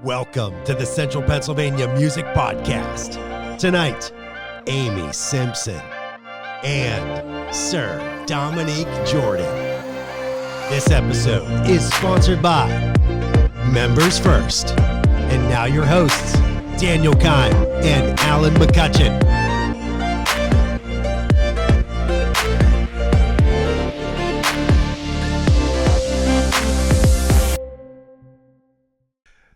Welcome to the Central Pennsylvania Music Podcast. Tonight, Amy Simpson and Sir Dominique Jordan. This episode is sponsored by Members First. And now your hosts, Daniel Kime and Alan McCutcheon.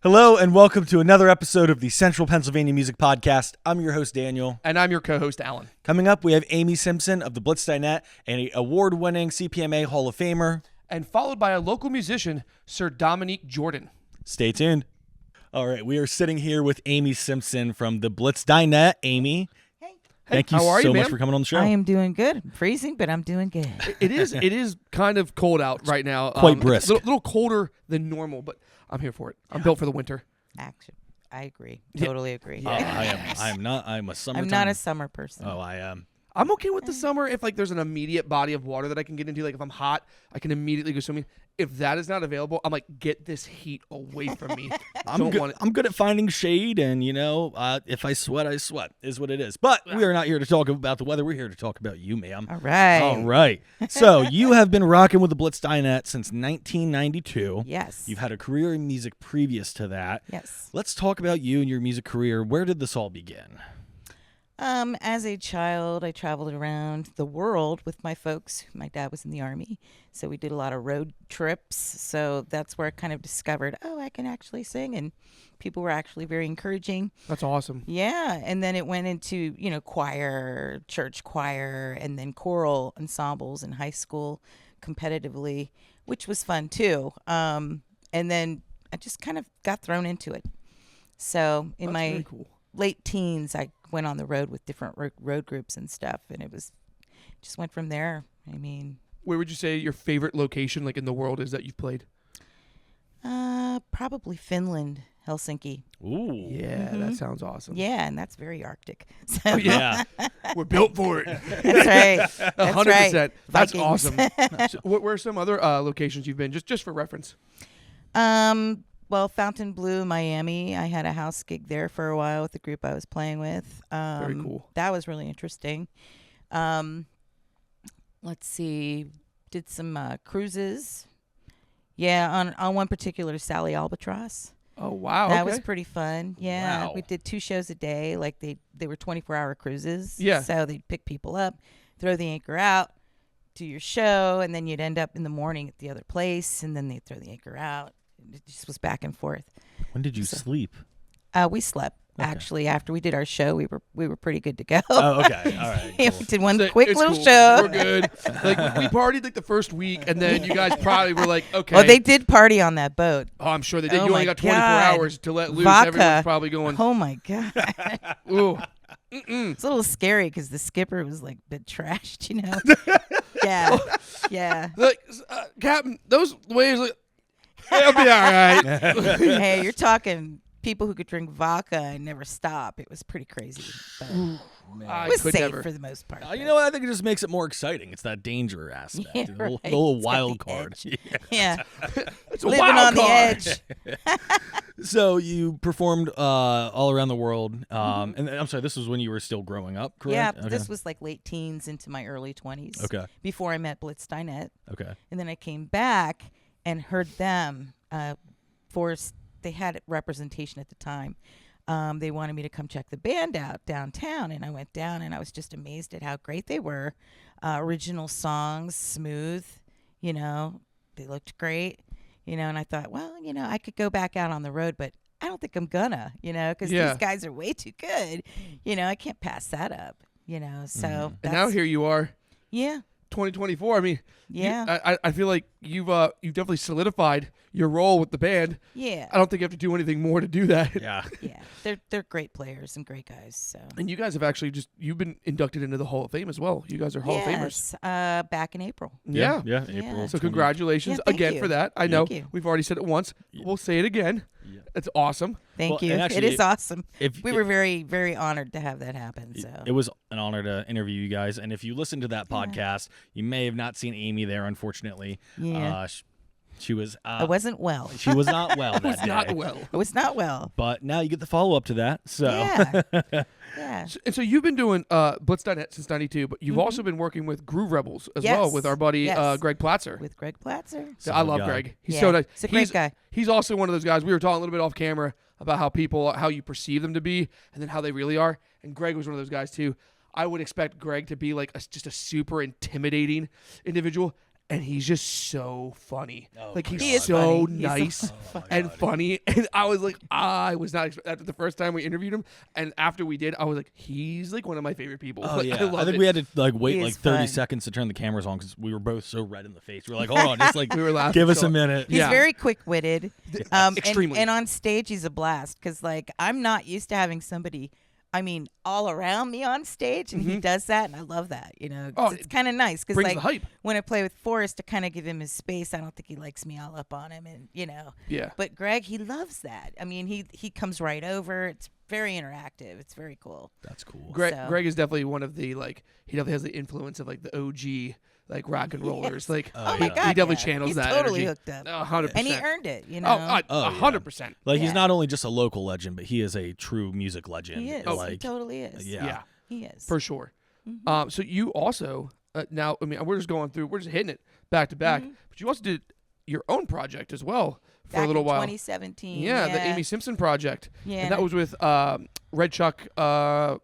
Hello and welcome to another episode of the Central Pennsylvania Music Podcast. I'm your host, Daniel. And I'm your co-host, Alan. Coming up, we have Amy Simpson of the Blitz Dynette, an award-winning CPMA Hall of Famer. And followed by a local musician, Sir Dominique Jordan. Stay tuned. All right, we are sitting here with Amy Simpson from the Blitz Dynette. Amy, thank you so much for coming on the show. I am doing good. I'm freezing, but I'm doing good. It is kind of cold out right now. Quite brisk. A little colder than normal, but I'm here for it. I'm built for the winter. Actually, I agree. Totally agree. I'm not. I'm a summer. I'm not a summer person. Oh, I am. I'm okay with the summer if there's an immediate body of water that I can get into. Like if I'm hot, I can immediately go swimming. If that is not available, I'm like, get this heat away from me. I'm good at finding shade, and if I sweat, I sweat is what it is. But we are not here to talk about the weather. We're here to talk about you, ma'am. All right. So you have been rocking with the Blitz Dynette since 1992. Yes. You've had a career in music previous to that. Yes. Let's talk about you and your music career. Where did this all begin? As a child, I traveled around the world with my folks. My dad was in the Army, so we did a lot of road trips. So that's where I kind of discovered, I can actually sing, and people were actually very encouraging. That's awesome. Yeah, and then it went into, choir, church choir, and then choral ensembles in high school competitively, which was fun too. And then I just kind of got thrown into it. So in my late teens, I went on the road with different road groups and stuff, and it just went from there. I mean, where would you say your favorite location in the world is that you've played? Probably Finland, Helsinki. Ooh. Yeah, That sounds awesome. Yeah, and that's very Arctic. So. Yeah. We're built for it. That's right. 100%. Right. That's Vikings. awesome. So where are some other locations you've been, just for reference? Well, Fontainebleau, Miami. I had a house gig there for a while with the group I was playing with. Very cool. That was really interesting. Let's see. Did some cruises. Yeah, on one particular Sally Albatross. Oh, wow. That was pretty fun. Yeah. Wow. We did 2 shows a day. Like they were 24-hour cruises. Yeah. So they'd pick people up, throw the anchor out, do your show, and then you'd end up in the morning at the other place, and then they'd throw the anchor out. It just was back and forth. When did you sleep? We slept. Okay. Actually, after we did our show, we were pretty good to go. Oh, okay. All right. Yeah, Cool. we did one So quick it's little cool. show. We're good. We partied the first week, and then you guys probably were like, okay. Well, they did party on that boat. Oh, I'm sure they did. Oh you only my got 24 God. hours to let loose. Vodka. Everyone's probably going, Oh my God. ooh. It's a little scary because the skipper was like a bit trashed, Yeah. Yeah. Like, Captain, those waves, they'll be all right. Hey, you're talking people who could drink vodka and never stop. It was pretty crazy. But I it was could safe never. for the most part. You know what? I think it just makes it more exciting. It's that danger aspect. Yeah, The little right. little It's got wild the card. edge. Yeah. It's a Living wild on the card. edge. So you performed all around the world. And I'm sorry, this was when you were still growing up, correct? Yeah, this was like late teens into my early 20s. Okay. Before I met Blitz Dynette. Okay. And then I came back and heard them they had representation at the time. They wanted me to come check the band out downtown, and I went down, and I was just amazed at how great they were. Original songs, smooth, they looked great, and I thought, well, I could go back out on the road, but I don't think I'm gonna, because these guys are way too good. I can't pass that up, so. And now here you are. Yeah. 2024. I mean, yeah. I feel like you've definitely solidified your role with the band. Yeah. I don't think you have to do anything more to do that. Yeah. Yeah. They're great players and great guys. So. And you guys have actually you've been inducted into the Hall of Fame as well. You guys are Hall of Famers. Yes. Back in April. Yeah. April. So congratulations thank again you. for that. I know Thank you. we've already said it once. We'll say it again. Yeah. It's awesome. Thank you. Actually, it is awesome. We were very, very honored to have that happen. So it was an honor to interview you guys. And if you listen to that podcast, you may have not seen Amy there, unfortunately. Yeah. She was. I wasn't well. She was not well. That It's not day. well. I was not well. But now you get the follow up to that. So Yeah. Yeah. And so you've been doing Blitz Dynette since '92, but you've also been working with Groove Rebels as well Yes. with our buddy Yes. Greg Platzer. With Greg Platzer. So I love guy. Greg. He's Yeah. so nice. He's a great guy. He's also one of those guys. We were talking a little bit off camera about how you perceive them to be, and then how they really are. And Greg was one of those guys too. I would expect Greg to be like just a super intimidating individual. And he's just so funny. Oh Like my he's He is so funny. He's nice so and funny. And I was like, I was not after the first time we interviewed him, and after we did, I was like, he's like one of my favorite people. Oh Like, yeah, I love think it. we had to like wait He like is 30 fun. seconds to turn the cameras on because we were both so red in the face. We were like, hold on, just like We were laughing give us so- a minute. He's Yeah. very quick-witted. Extremely. And on stage, he's a blast because, like, I'm not used to having somebody, all around me on stage, and he does that, and I love that. Oh, It's kind of nice because, brings like, the hype. when I play with Forrest, to kind of give him his space, I don't think he likes me all up on him, and Yeah. But Greg, he loves that. He comes right over. It's very interactive. It's very cool. That's cool. Greg is definitely one of the he definitely has the influence of like the OG like rock and rollers. Yes. Like Oh, he, yeah. he God, definitely yeah. channels He's that totally energy. hooked up. 100%. And he earned it, Oh, yeah. 100%. Like he's Yeah. not only just a local legend, but he is a true music legend. He is. Like He totally is. yeah. Yeah, He is. for sure. Mm-hmm. So you also now, we're just going through, we're just hitting it back to back. But you also did your own project as well for Back a little in while. 2017. Yeah, the Amy Simpson project. Yeah. And that was with Red Chuck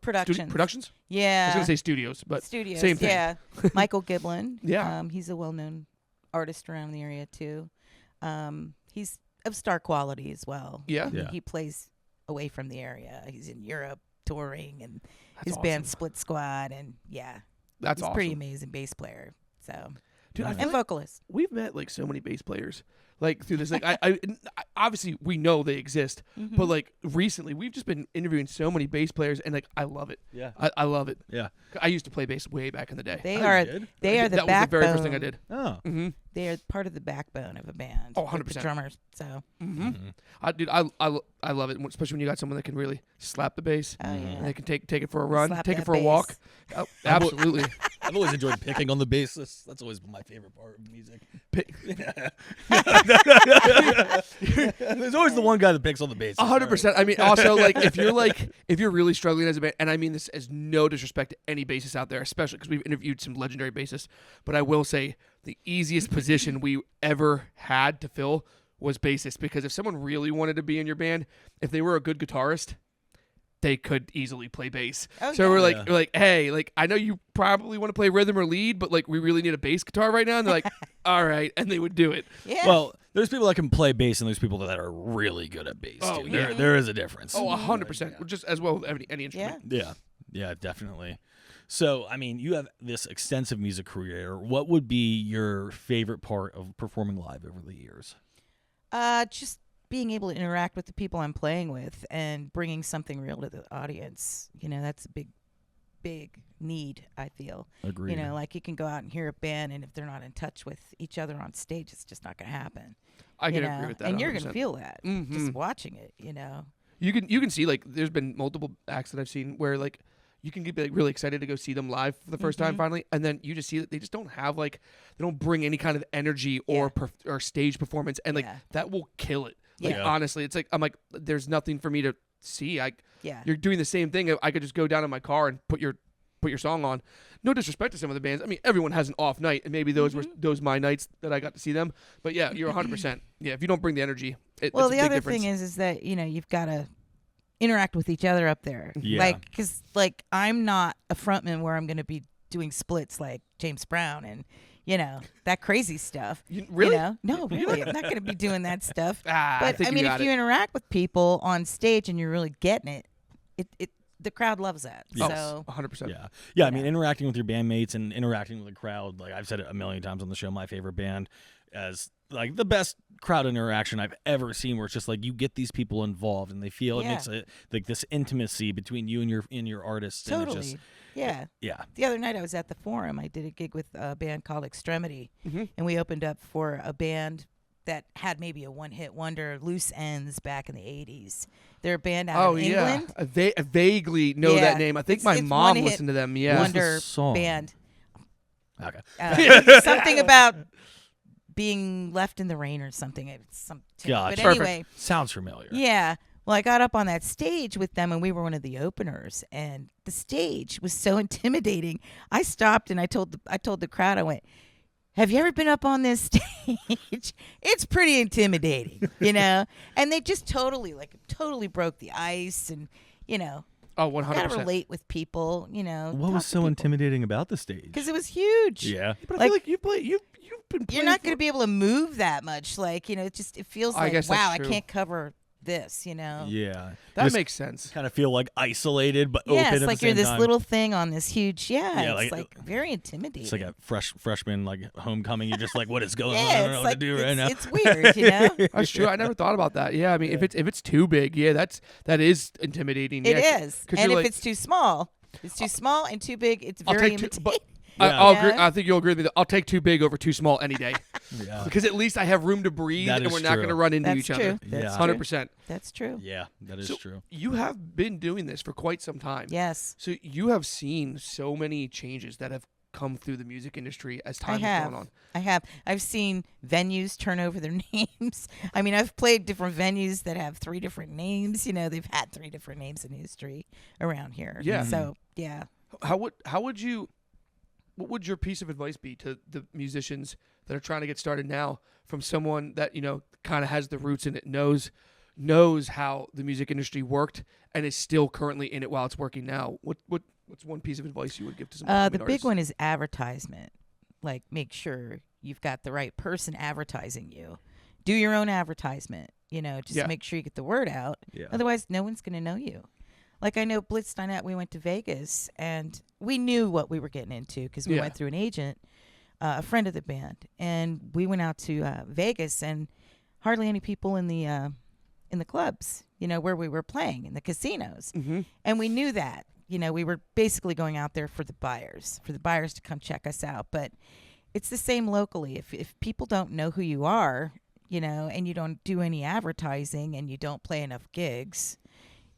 Productions. Productions. I Yeah. was gonna say studios, but Studios. same thing. Yeah. Michael Giblin. Yeah. He's a well-known artist around the area too. He's of star quality as well. Yeah. Yeah. He plays away from the area. He's in Europe touring, and That's his band awesome. Split Squad, and yeah, That's he's a awesome. pretty amazing bass player. So Dude, I feel and like vocalist. we've met like so many bass players like through this. Like I obviously we know they exist, Mm-hmm. but like recently we've just been interviewing so many bass players, and like I love it. Yeah. I love it. Yeah. I used to play bass way back in the day. They Oh, you are did? they are the that backbone. was the very first thing I did. Oh. Mm-hmm. They are part of the backbone of a band. Oh, with 100%. the drummers. So Mm-hmm. I love it, especially when you got someone that can really slap the bass. oh yeah. And they can take it for a run, Slap take it that for a bass. walk. Oh, absolutely. I've always enjoyed picking on the bass. That's always my favorite part of music. There's always the one guy that picks on the bass. 100%. I mean, also like if you're really struggling as a band, and I mean this as no disrespect to any bassists out there, especially because we've interviewed some legendary bassists, but I will say the easiest position we ever had to fill was bassist, because if someone really wanted to be in your band, if they were a good guitarist, they could easily play bass. Oh, So yeah. we're like, hey, like I know you probably want to play rhythm or lead, but like we really need a bass guitar right now. And they're like, all right, and they would do it. Yeah. Well, there's people that can play bass, and there's people that are really good at bass. Oh, too. yeah. There is a difference. Oh, 100%. Just as well with any instrument. yeah. Yeah, definitely. So, I mean, you have this extensive music career. What would be your favorite part of performing live over the years? Just being able to interact with the people I'm playing with and bringing something real to the audience. That's a big need, I feel. Agreed. Like you can go out and hear a band, and if they're not in touch with each other on stage, it's just not going to happen. I can agree with that. And you're 100%. going to feel that just watching it, You can see like there's been multiple acts that I've seen where like you can get like, really excited to go see them live for the first time finally, and then you just see that they just don't have they don't bring any kind of energy or or stage performance, and like Yeah. that will kill it. Like Yeah. honestly, it's like I'm like there's nothing for me to see. Yeah. You're doing the same thing. I could just go down in my car and put your song on. No disrespect to some of the bands. I mean, everyone has an off night, and maybe those were my nights that I got to see them. But yeah, you're 100%. Yeah, if you don't bring the energy, Well, it's a the big other difference. thing is that you've got to interact with each other up there. Yeah. Because I'm not a frontman where I'm going to be doing splits like James Brown and that crazy stuff. Really? No, really, I'm not going to be doing that stuff. I But think I mean, you if got you it. interact with people on stage and you're really getting it, the crowd loves that. Oh, So 100%. Yeah. I mean, interacting with your bandmates and interacting with the crowd. Like I've said it a million times on the show, my favorite band as like the best crowd interaction I've ever seen, where it's just like you get these people involved and they feel it makes it like this intimacy between you and your artists. totally. And it just, Yeah. yeah. The other night I was at the Forum. I did a gig with a band called Extremity, and we opened up for a band that had maybe a one-hit wonder, Loose Ends, back in the 80s. They're a band out of England. I vaguely know Yeah. that name. I think my It's mom one-hit listened to them. Yeah. What's the Wonder song? band. Okay. Something about being left in the rain or something. It's some. Gotcha. But anyway, Sounds familiar. yeah. Well, I got up on that stage with them, and we were one of the openers. And the stage was so intimidating. I stopped and I told the crowd, I went, "Have you ever been up on this stage? It's pretty intimidating, you know." And they just totally broke the ice, and Oh, 100%. gotta relate with people, What was so intimidating about the stage? Because it was huge. Yeah. But I feel like you've been playing You're not going to be able to move that much. Like, it feels I like, guess wow, that's I true. can't cover this, Yeah. That makes sense. Kind of feel like isolated, but Yeah, open it's at like the you're same this time. little thing on this huge, Yeah, it's like- like very intimidating. It's like a freshman like homecoming. You're just like, what is going on? I yeah, don't know it's what like, to do right now. it's weird, That's true. I never thought about that. Yeah, I mean, if it's too big, that is intimidating. It yeah, is. 'cause And you're if like, it's too small, and too big, it's I'll very take two, intimidating. but Yeah. I'll agree. Yeah. I think you'll agree with me. That I'll take too big over too small any day, Yeah. because at least I have room to breathe, That and is we're not true. going to run into That's each true. other. That's Yeah. true. 100%. That's true. Yeah, that is So true. you have been doing this for quite some time. Yes. So you have seen so many changes that have come through the music industry as time has gone on. I have. I've seen venues turn over their names. I mean, I've played different venues that have 3 different names. They've had 3 different names in history around here. Yeah. So, yeah. What would your piece of advice be to the musicians that are trying to get started now, from someone that kind of has the roots in it, knows how the music industry worked, and is still currently in it while it's working now? What's one piece of advice you would give to some The big one is advertisement. Like, make sure you've got the right person advertising you. Do your own advertisement. Just make sure you get the word out. Yeah. Otherwise, no one's going to know you. Like, I know Blitz Dynette, we went to Vegas, and we knew what we were getting into because we went through an agent, a friend of the band, and we went out to Vegas, and hardly any people in the clubs, where we were playing, in the casinos. Mm-hmm. And we knew that. We were basically going out there for the buyers to come check us out. But it's the same locally. If people don't know who you are, and you don't do any advertising, and you don't play enough gigs,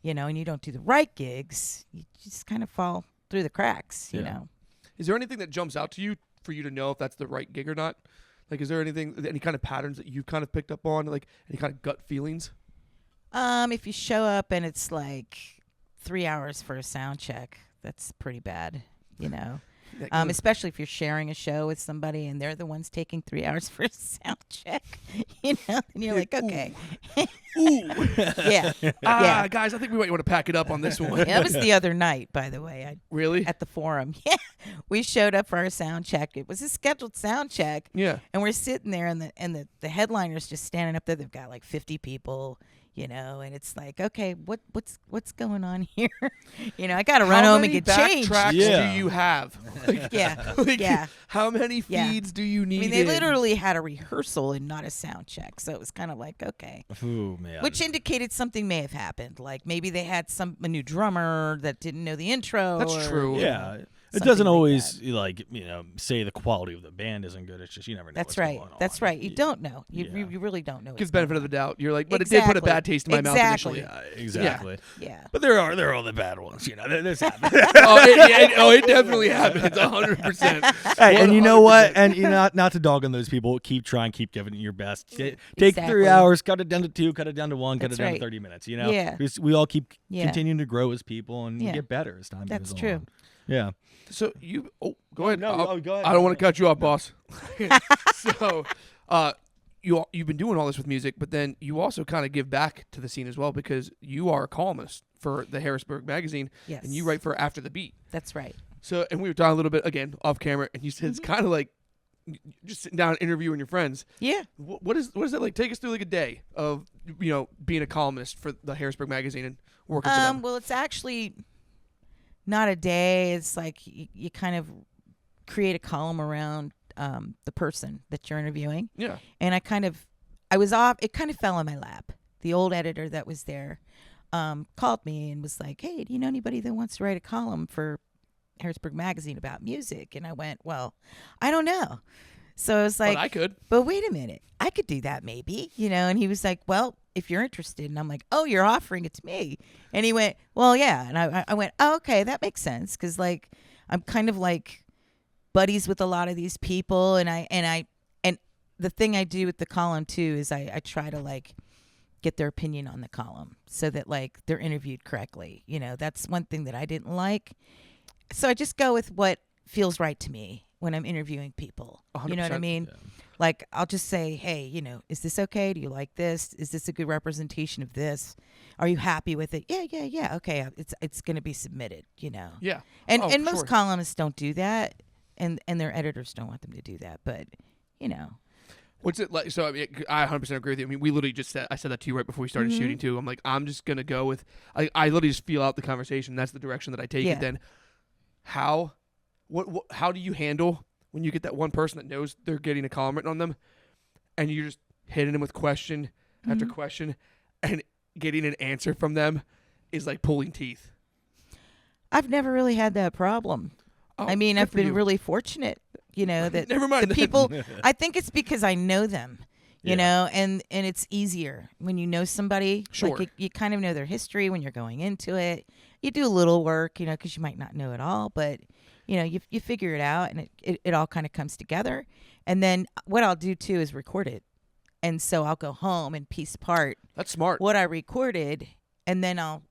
and you don't do the right gigs, you just kind of fall through the cracks, you know. Is there anything that jumps out to you for you to know if that's the right gig or not? Like, is there any kind of patterns that you've kind of picked up on, like any kind of gut feelings? If you show up and it's like 3 hours for a sound check, that's pretty bad, especially if you're sharing a show with somebody and they're the ones taking 3 hours for a sound check, and you're like, okay. Ooh. Yeah. Yeah. Guys, I think we might want to pack it up on this one. That was the other night, by the way. Really? At the Forum. Yeah. We showed up for our sound check. It was a scheduled sound check. Yeah. And we're sitting there, and the headliner's just standing up there. They've got like 50 people, and it's like, okay, what's going on here? I got to run home and get changed. How many backtracks do you have? Yeah. How many feeds do you need? They literally had a rehearsal and not a sound check. So it was kind of like, okay. Ooh, man. Which indicated something may have happened. Like maybe they had a new drummer that didn't know the intro. That's true. Yeah. It something doesn't like always that. say the quality of the band isn't good. It's just you never know. That's what's right. going on. That's right. You don't know. You Yeah. really don't know. Gives what's benefit going of the doubt. You're like, but Exactly. it did put a bad taste in my mouth Exactly. initially. Yeah, exactly. Yeah. But there are the bad ones. This happens. It definitely happens. 100%. Hey, and you know what? And not to dog on those people. Keep trying. Keep giving it your best. Take Exactly. 3 hours. Cut it down to 2. Cut it down to 1. Cut That's it down right. to 30 minutes. Yeah. We all keep Yeah. continuing to grow as people and Yeah. get better as time That's goes true. on. Yeah. So go ahead. No, go ahead. I don't want to cut you off, boss. So, you've been doing all this with music, but then you also kind of give back to the scene as well, because you are a columnist for the Harrisburg Magazine, Yes. and you write for After the Beat. That's right. So, and we were talking a little bit again off camera, and you said it's kind of like just sitting down and interviewing your friends. Yeah. What is it like? Take us through like a day of being a columnist for the Harrisburg Magazine and working for them. Well, it's actually not a day. It's like you kind of create a column around the person that you're interviewing. Yeah. And I was off. It kind of fell in my lap. The old editor that was there called me and was like, hey, do you know anybody that wants to write a column for Harrisburg Magazine about music? And I went, well, I don't know. So I was like, but I could. But wait a minute, I could do that maybe, And he was like, well, if you're interested. And I'm like, oh, you're offering it to me. And he went, well, yeah. And I went, oh, okay, that makes sense. Because like, I'm kind of like buddies with a lot of these people. And the thing I do with the column too is I try to like get their opinion on the column so that like they're interviewed correctly. You know, that's one thing that I didn't like. So I just go with what feels right to me when I'm interviewing people. 100%. You know what I mean? Yeah. Like, I'll just say, hey, you know, is this okay? Do you like this? Is this a good representation of this? Are you happy with it? Yeah. Okay, it's going to be submitted, you know. Yeah. And Oh, and for most sure. columnists don't do that, and their editors don't want them to do that. But, you know. What's it like? So I mean, I 100% agree with you. I mean, we literally just said, I said that to you right before we started Mm-hmm. shooting too. I'm like, I'm just gonna go with, I literally just feel out the conversation. That's the direction that I take Yeah. it. Then, how do you handle when you get that one person that knows they're getting a column written on them, and you're just hitting them with question after Mm-hmm. question, and getting an answer from them is like pulling teeth. I've never really had that problem. Oh, I mean, good I've for been you. really fortunate, you know, that Never mind the then. people, I think it's because I know them, you Yeah. know, and it's easier when you know somebody. Sure. Like you kind of know their history when you're going into it. You do a little work, you know, because you might not know it all, but, you know, you figure it out and it all kind of comes together. And then what I'll do too is record it. And so I'll go home and piece apart That's smart. what I recorded, and then I'll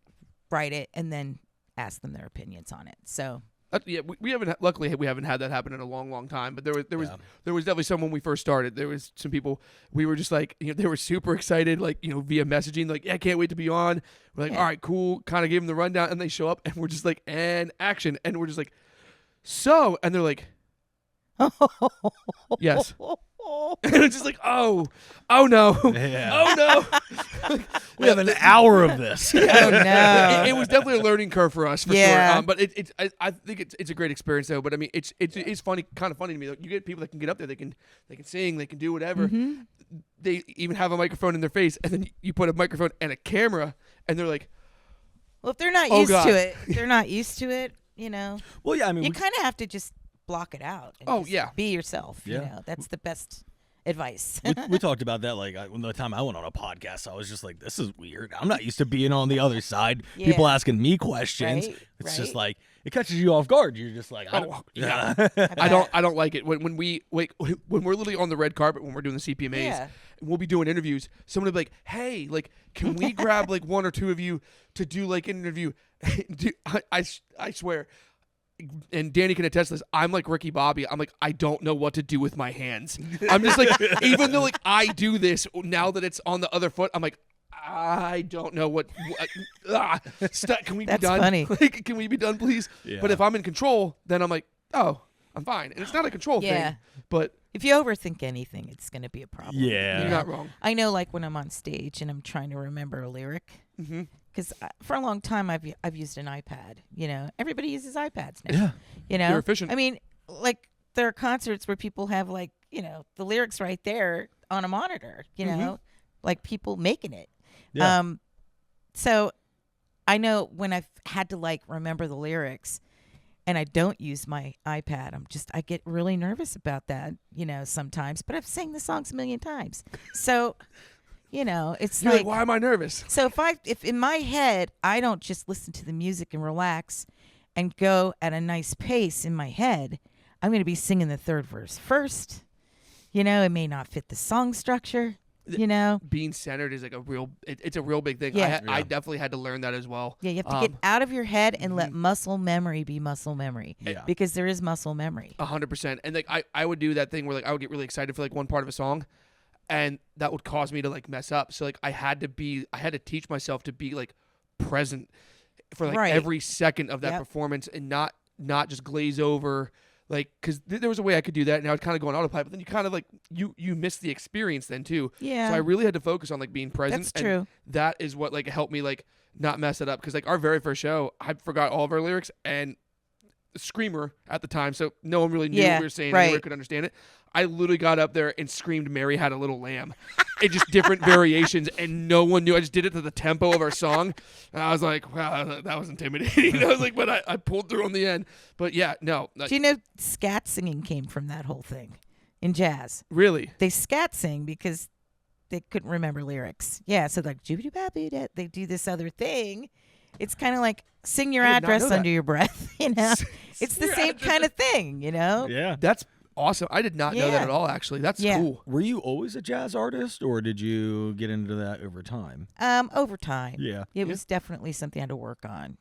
write it and then ask them their opinions on it. So. Yeah, we haven't. Luckily, we haven't had that happen in a long, long time. But there was Yeah. definitely some when we first started. There was some people. We were just like, you know, they were super excited, like, you know, via messaging, like, yeah, I can't wait to be on. We're like, Yeah. all right, cool. Kind of gave them the rundown, and they show up, and we're just like, and action, and we're just like, so, and they're like, yes, and it's just like, oh no, Yeah. oh no. We have an hour of this. Oh, no. It was definitely a learning curve for us, for Yeah. sure. But I think it's a great experience though. But I mean, it's funny, kind of funny to me. Like, you get people that can get up there, they can sing, they can do whatever. Mm-hmm. They even have a microphone in their face, and then you put a microphone and a camera, and they're like, Well, if they're not Oh, used God. to it, they're not used to it, you know. Well, yeah, I mean, You we- kind of have to just block it out. And Oh, just yeah. be yourself. You Yeah. know, that's the best advice. we talked about that like when the time I went on a podcast. I was just like, this is weird. I'm not used to being on the other side. Yeah. People asking me questions. Right, It's just right. like it catches you off guard. You're just like, Oh, yeah. I don't like it when we're literally on the red carpet when we're doing the CPMAs. Yeah. And we'll be doing interviews. Someone will be like, hey, like, can we grab like one or two of you to do like an interview? I swear. And Danny can attest to this. I'm like Ricky Bobby. I'm like, I don't know what to do with my hands. I'm just like, even though like I do this now that it's on the other foot, I'm like, I don't know what. Can we That's be done? funny. Like, can we be done, please? Yeah. But if I'm in control, then I'm like, oh, I'm fine. And it's not a control Yeah. thing, but If you overthink anything, it's going to be a problem. Yeah. you're not wrong. I know, like when I'm on stage and I'm trying to remember a lyric, Mm-hmm. because for a long time I've used an iPad. You know, everybody uses iPads now. Yeah. You know, You're efficient. I mean, like there are concerts where people have like, you know, the lyrics right there on a monitor. You Mhm. know, like people making it. Yeah. So I know when I've had to like remember the lyrics and I don't use my iPad, I get really nervous about that, you know, sometimes, but I've sang the songs a million times. So, you know, it's You're like, why am I nervous? so if in my head, I don't just listen to the music and relax and go at a nice pace in my head, I'm going to be singing the third verse first. You know, it may not fit the song structure, you know. Being centered is like it's a real big thing. Yeah. I definitely had to learn that as well. Yeah, you have to get out of your head and let mhm. muscle memory be muscle memory. Yeah. Because there is muscle memory. 100%. And like I would do that thing where like I would get really excited for like one part of a song, and that would cause me to like mess up. So like I had to teach myself to be like present for like Right. every second of that Yep. performance and not just glaze over. Like, because there was a way I could do that, and I would kind of go on autopilot. But then you kind of like you miss the experience then too. Yeah. So I really had to focus on like being present. That's and true. that is what like helped me like not mess it up. Because like our very first show, I forgot all of our lyrics and screamer at the time, so no one really knew Yeah, what we were saying. right. Or could understand it. I literally got up there and screamed, "Mary had a little lamb," in just different variations, and no one knew. I just did it to the tempo of our song, and I was like, "Wow, that was intimidating." I was like, but I pulled through on the end. But yeah, no, Do you know scat singing came from that whole thing in jazz? really. They scat sing because they couldn't remember lyrics. Yeah, so like they do this other thing. It's kind of like sing your I did not address know that. under your breath, you know. It's the Your same address. kind of thing, you know. Yeah. That's awesome. I did not know that Yeah. at all, actually. That's Yeah. cool. Were you always a jazz artist, or did you get into that over time? Over time. Yeah. It was definitely something I had to work on,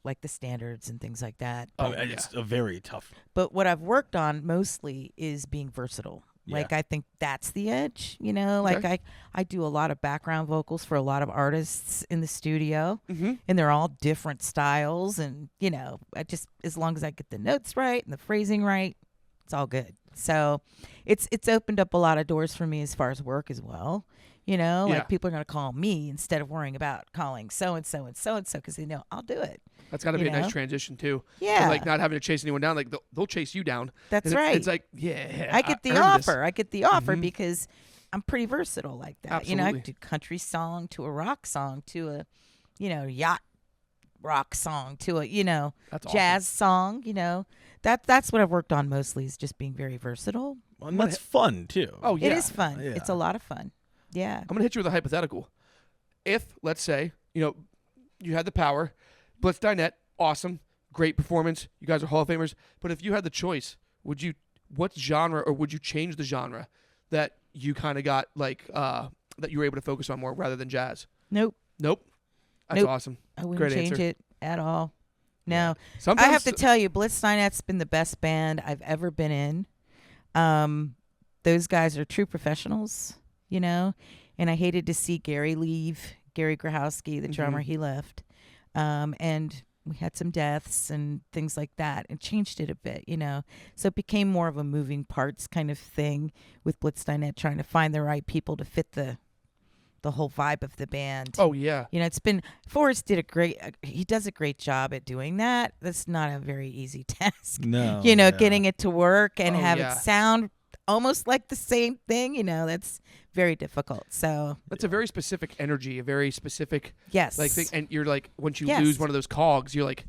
like the standards and things like that. Oh, yeah. it's a very tough. But what I've worked on mostly is being versatile. Yeah. Like, I think that's the edge, Like, Okay. I do a lot of background vocals for a lot of artists in the studio, Mm-hmm. and they're all different styles. And, I just, as long as I get the notes right and the phrasing right, it's all good. So it's opened up a lot of doors for me as far as work as well. Yeah. Like, people are going to call me instead of worrying about calling so-and-so and so-and-so because they know I'll do it. That's got to be You a nice know? transition, too. Yeah. And, like, not having to chase anyone down. Like, they'll chase you down. That's And right. It's like, yeah. I get the earned offer. this. I get the offer Mhm. because I'm pretty versatile like that. I Absolutely. do country song to a rock song to a, yacht rock song to a, That's awesome. jazz song. That's what I've worked on mostly is just being very versatile. And that's fun too. Oh, yeah. It is fun. Yeah. It's a lot of fun. Yeah. I'm going to hit you with a hypothetical. If, let's say, you had the power, Blitz Dynette, awesome, great performance. You guys are Hall of Famers. But if you had the choice, what genre, or would you change the genre that you kind of got, like, that you were able to focus on more rather than jazz? Nope. Nope. That's Nope. awesome. I wouldn't Great change answer. it at all. No. Sometimes I have to tell you, Blitz Dynette's been the best band I've ever been in. Those guys are true professionals, and I hated to see Gary leave, Gary Grahowski, the drummer, he left. And we had some deaths and things like that, and changed it a bit, So it became more of a moving parts kind of thing with Blitz Dynette, trying to find the right people to fit the whole vibe of the band. Oh, yeah. It's been, Forrest he does a great job at doing that. That's not a very easy task. No. Getting it to work and Oh, have yeah. it sound almost like the same thing, that's very difficult. So, That's a very specific energy, a very specific, yes. like, thing. And you're like, once you Yes. lose one of those cogs, you're like,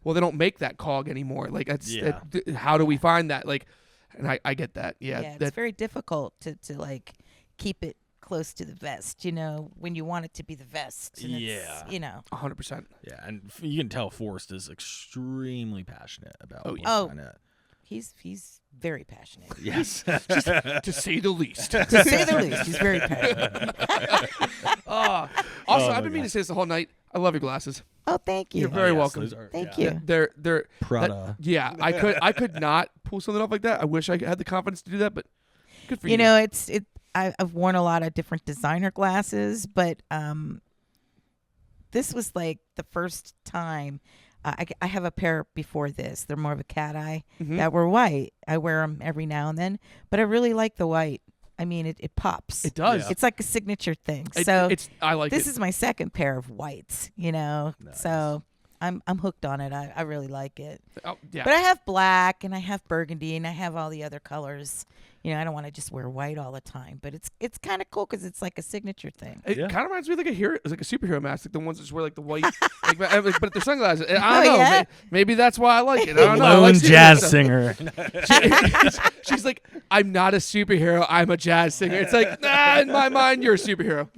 well, they don't make that cog anymore. Like, that's, Yeah. how do we find that? Like, and I get that. Yeah. it's that, very difficult to like keep it close to the vest, when you want it to be the vest. And Yeah. It's, 100%. Yeah, and you can tell Forrest is extremely passionate about Oh, Blitz yeah. Oh. Dynette. he's very passionate. Yes. To say the least. To say the least, he's very passionate. Also, Oh, I've my been meaning God. to say this the whole night. I love your glasses. Oh, thank you. You're very yes, welcome. those are- Thank yeah. you. They're Prada. yeah. I could not pull something off like that. I wish I had the confidence to do that, but good for you. I've worn a lot of different designer glasses, but this was like the first time. I have a pair before this. They're more of a cat eye Mhm. that were white. I wear them every now and then, but I really like the white. I mean, it pops. It does. Yeah. It's like a signature thing. It- So I like this it. is my second pair of whites. Nice. So I'm hooked on it. I really like it. Oh, yeah. But I have black and I have burgundy and I have all the other colors. I don't want to just wear white all the time, but it's kind of cool because it's like a signature thing. It Yeah. kind of reminds me of like like a superhero mask, like the ones that just wear like the white, but they're sunglasses. I don't know. yeah? Maybe that's why I like it. I don't know. I Lone like superhero jazz stuff. singer. She's like, I'm not a superhero. I'm a jazz singer. It's like, nah, in my mind, you're a superhero.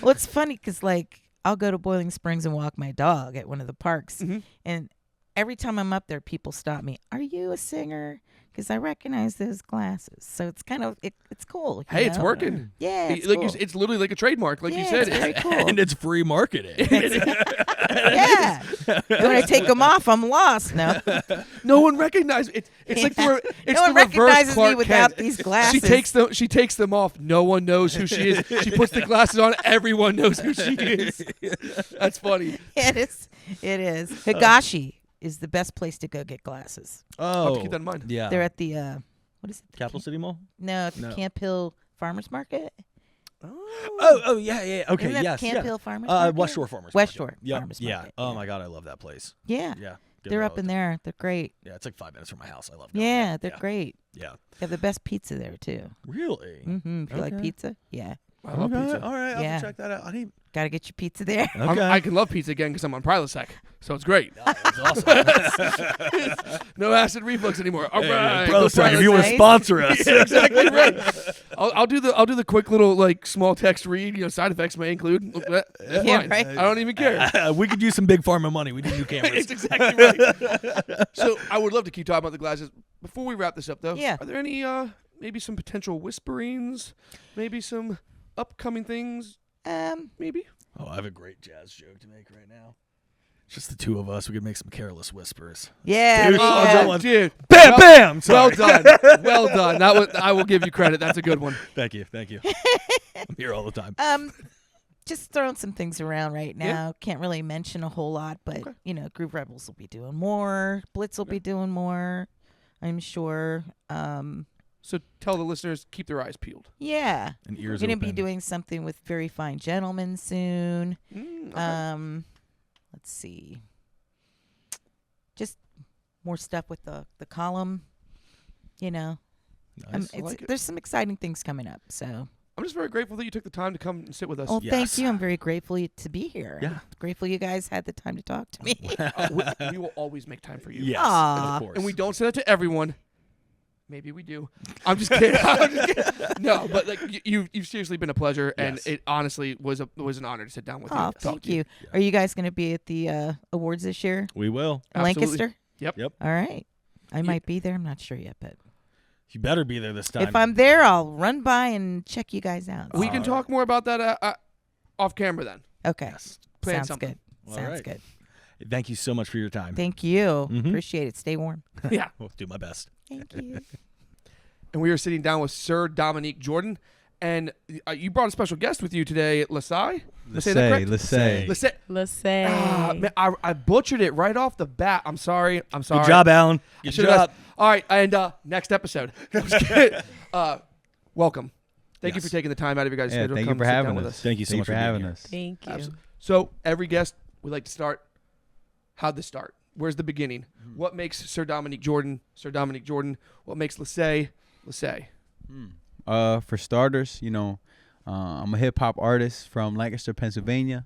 Well, it's funny because like I'll go to Boiling Springs and walk my dog at one of the parks, Mhm. and every time I'm up there, people stop me. Are you a singer? Because I recognize those glasses. So it's kind of it's cool. you Hey, it's know? working. Yeah, it's Like cool. it's literally like a trademark, like you Yeah, said. it's very cool. And it's free marketing. Yeah. And when I take them off, I'm lost. No, No one recognizes it. It's like Yeah. it's no one the reverse recognizes Clark me without Kent. these glasses. She takes them off. No one knows who she is. She puts the glasses on. Everyone knows who she is. That's funny. It is. It is. Higashi is the best place to go get glasses. I'll have Oh, to keep that in mind. yeah. They're at the what is it? The Capital City Mall? No, it's the No. Camp Hill Farmers Market. Oh, yeah. Okay, Isn't that yes. Camp yeah. Hill Farmers Market? West Shore Farmers West Market. Shore Yep. Farmers Yeah. Market, Oh yeah. my God, I love that place. Yeah. Yeah. Go They're there up all in the time. there. They're great. Yeah, it's like 5 minutes from my house. I love going Yeah, there. they're Yeah. great. Yeah. They have the best pizza there too. Really? Mm-hmm. If you like Okay. pizza, yeah, I love pizza. All right, I'll Yeah. have to check that out. I need. gotta get your pizza there. Okay. I can love pizza again because I'm on Prilosec, so it's great. That's awesome. No acid reflux anymore. All right, Hey, go Prilosec, if you want to Nice. sponsor us. Yeah, exactly right. I'll do the quick little like small text read. Side effects may include. That's Yeah, fine. right. I don't even care. We could use some big pharma money. We need new cameras. It's exactly right. So I would love to keep talking about the glasses, before we wrap this up, though, Yeah. are there any maybe some potential whisperings, maybe some upcoming things, maybe? Oh, I have a great jazz joke to make right now. Just the two of us. We could make some careless whispers. Yeah. Dude, Oh, dude. Bam, Well- bam. Well Sorry. done. Well done. I will give you credit. That's a good one. Thank you. I'm here all the time. Just throwing some things around right now. Yeah. Can't really mention a whole lot, but Okay. Groove Rebels will be doing more. Blitz will be doing more, I'm sure. So tell the listeners, keep their eyes peeled. Yeah. And We're ears going to be open. doing something with Very Fine Gentlemen soon. Okay. Let's see. Just more stuff with the column, Nice. I like it. There's some exciting things coming up. So, I'm just very grateful that you took the time to come and sit with us. well, Yes. thank you. I'm very grateful to be here. Yeah. I'm grateful you guys had the time to talk to me. We will always make time for you. Yes, Aw. of course. And we don't say that to everyone. Maybe we do. I'm just kidding. No, but like you've seriously been a pleasure, and Yes. it honestly was an honor to sit down with you. Oh, and talk thank to you. you. Are you guys going to be at the awards this year? We will. In Absolutely. Lancaster? Yep. All right. I might be there. I'm not sure yet, but You better be there this time. if I'm there, I'll run by and check you guys out. We can talk more about that off camera then. Okay. Yes. Plan Sounds something. good. All Sounds right. good. Thank you so much for your time. Thank you. Mhm. Appreciate it. Stay warm. Yeah. We'll do my best. Thank you. And we are sitting down with Sir Dominique Jordan, and you brought a special guest with you today, Lassai. Did I say that correct? Lassai. Lassai. Let's say. Man, I butchered it right off the bat. I'm sorry. Good job, Alan. I Good should've asked- job. All right, and next episode. I'm just kidding. Welcome. Thank you Yes. for taking the time out of your guys' Yeah, schedule to thank come you for sit having down with us. us. Thank you so Thank much you for being having here. us. Thank you. Absolutely. So every guest, we like to start. How'd this start? Where's the beginning? What makes Sir Dominique Jordan Sir Dominique Jordan? What makes Lassai Lassai? For starters, I'm a hip hop artist from Lancaster, Pennsylvania,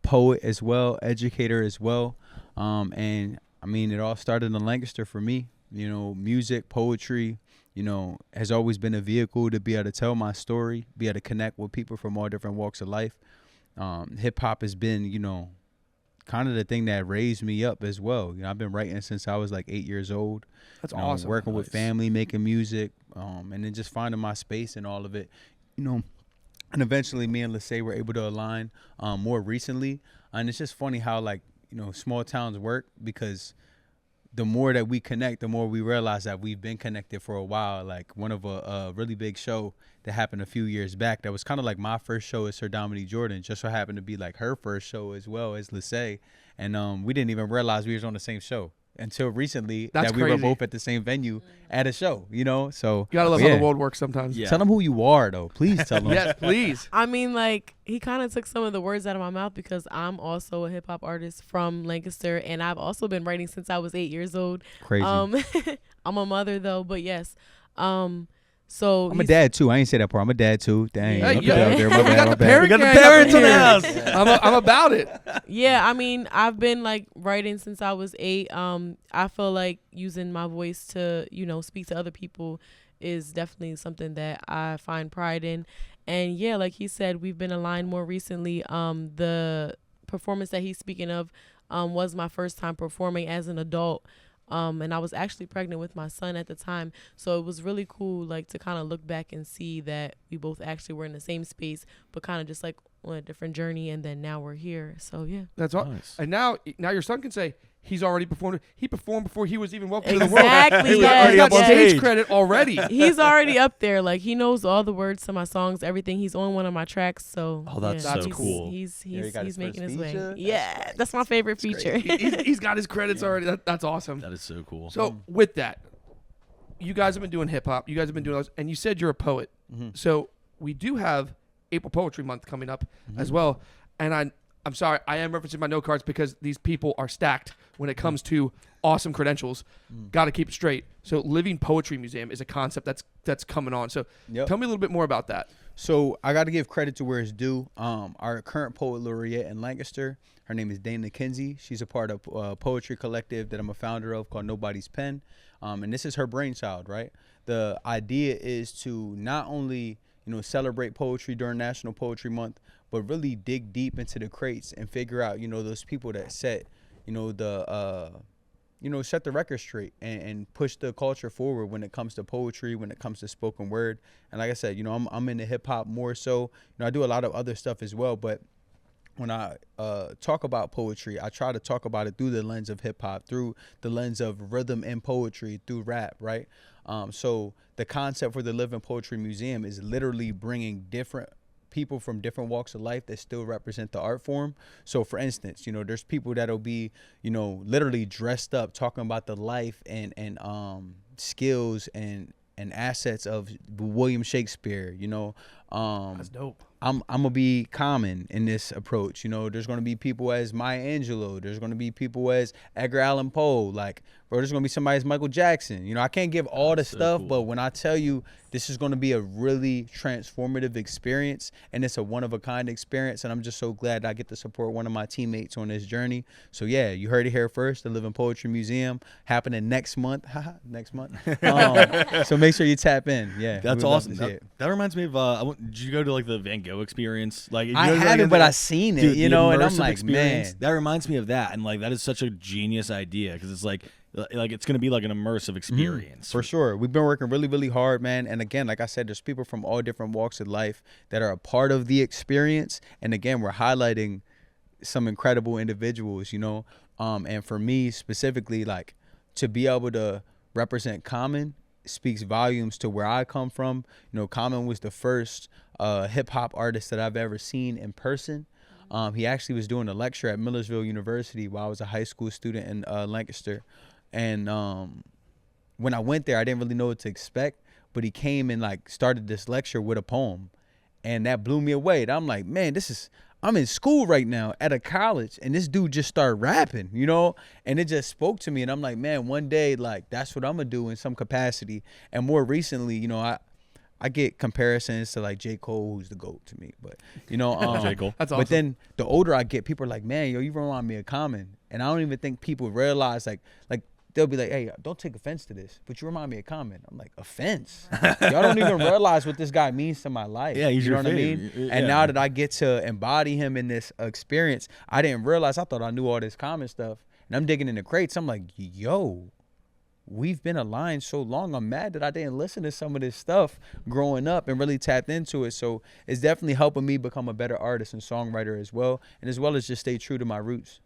poet as well, educator as well. And I mean, it all started in Lancaster for me. Music, poetry, has always been a vehicle to be able to tell my story, be able to connect with people from all different walks of life. Hip hop has been, kind of the thing that raised me up as well. I've been writing since I was like 8 years old. That's awesome. Working with Nice. family, making music, and then just finding my space and all of it, And eventually me and Lassai were able to align more recently. And it's just funny how small towns work, because the more that we connect, the more we realize that we've been connected for a while. Like one of a really big show that happened a few years back, that was kind of like my first show as Sir Dominique Jordan, just so happened to be like her first show as well as Lassai. And we didn't even realize we was on the same show until recently. That's that we were crazy. both at the same venue at a show, So You gotta love yeah. how the world works sometimes. Yeah. Tell them who you are, though. Please tell them. Yes, please. I mean, like, he kind of took some of the words out of my mouth, because I'm also a hip hop artist from Lancaster, and I've also been writing since I was 8 years old. Crazy. I'm a mother though, but yes. So I'm a he's- dad too. I ain't say that part. I'm a dad too. Dang. Hey, I'll put yeah. that out there. My We bad, got my the bad. parent We got the gang up parents in the here. house. I'm about it. Yeah, I mean, I've been like writing since I was 8. I feel like using my voice to, speak to other people is definitely something that I find pride in. And yeah, like he said, we've been aligned more recently. The performance that he's speaking of was my first time performing as an adult. And I was actually pregnant with my son at the time. So it was really cool, like, to kind of look back and see that we both actually were in the same space, but kind of just like on a different journey. And then now we're here. So yeah. That's all. Nice. And now your son can say he's already performed. He performed before he was even welcome to the world. Exactly. He's yes, got on stage stage. credit already. He's already up there. Like, he knows all the words to my songs, everything. He's on one of my tracks. So Oh, that's yeah, so he's- cool. He's Yeah, he got his making first his way. feature. Yeah, that's my favorite feature. He's got his credits already. That's awesome. That is so cool. So with that, you guys have been doing hip hop. You guys have been doing those, and you said you're a poet. So we do have April Poetry Month coming up as well. And I'm sorry, I am referencing my note cards because these people are stacked when it comes to awesome credentials. Got to keep it straight. So Living Poetry Museum is a concept that's coming on. So Yep. tell me a little bit more about that. So I got to give credit to where it's due. Our current poet laureate in Lancaster, her name is Dana Kinsey. She's a part of a poetry collective that I'm a founder of called Nobody's Pen. And this is her brainchild, right? The idea is to not only, celebrate poetry during National Poetry Month, but really dig deep into the crates and figure out, those people that set, the set the record straight and push the culture forward when it comes to poetry, when it comes to spoken word. And like I said, I'm into hip hop more so. I do a lot of other stuff as well, but when I talk about poetry, I try to talk about it through the lens of hip hop, through the lens of rhythm and poetry, through rap, right? So the concept for the Living Poetry Museum is literally bringing different people from different walks of life that still represent the art form. So for instance, there's people that'll be, literally dressed up talking about the life and skills and assets of William Shakespeare, That's dope. I'm gonna be common in this approach. There's gonna be people as Maya Angelou. There's gonna be people as Edgar Allan Poe. There's gonna be somebody as Michael Jackson. I can't give all the stuff, cool. but when I tell you this is gonna be a really transformative experience, and it's a one-of-a-kind experience, and I'm just so glad I get to support one of my teammates on this journey. So yeah, you heard it here first. The Living Poetry Museum happening next month. Next month. So make sure you tap in. Yeah, That's we would love to awesome. see it. That reminds me of did you go to the Van Gogh experience? I haven't, but I've seen it. Dude, and the I'm immersive like, experience, man, that reminds me of that, and that is such a genius idea because it's like it's gonna be like an immersive experience for sure. We've been working really, really hard, man. And again, like I said, there's people from all different walks of life that are a part of the experience. And again, we're highlighting some incredible individuals, and for me specifically, to be able to represent Common speaks volumes to where I come from. Common was the first hip hop artist that I've ever seen in person. He actually was doing a lecture at Millersville University while I was a high school student in Lancaster. And when I went there, I didn't really know what to expect, but he came and started this lecture with a poem, and that blew me away. And I'm like, man, I'm in school right now at a college, and this dude just started rapping, and it just spoke to me. And I'm like, man, one day, that's what I'm gonna do in some capacity. And more recently, I get comparisons to J. Cole, who's the GOAT to me, but J. Cole. That's awesome. But then the older I get, people are like, man, you remind me of Common. And I don't even think people realize they'll be like, hey, don't take offense to this, but you remind me of Common. I'm like, offense? Y'all don't even realize what this guy means to my life. Yeah, he's you know your what I fave. mean? Yeah. And now that I get to embody him in this experience, I didn't realize, I thought I knew all this Common stuff. And I'm digging in the crates. I'm like, yo, we've been aligned so long. I'm mad that I didn't listen to some of this stuff growing up and really tapped into it. So it's definitely helping me become a better artist and songwriter as well, and as well as just stay true to my roots.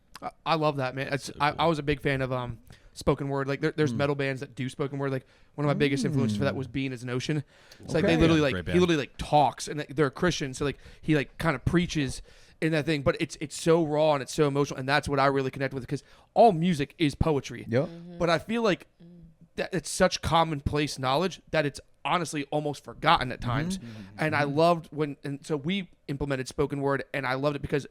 I love that, man. I was a big fan of spoken word. There's metal bands that do spoken word. One of my biggest influences for that was Being as an Ocean. It's they literally Great he band. literally talks, and they're a Christian, so he kind of preaches in that thing, but it's so raw and it's so emotional, and that's what I really connect with, because all music is poetry. Yep. But I feel like that it's such commonplace knowledge that it's honestly almost forgotten at times. And I loved so we implemented spoken word, and I loved it because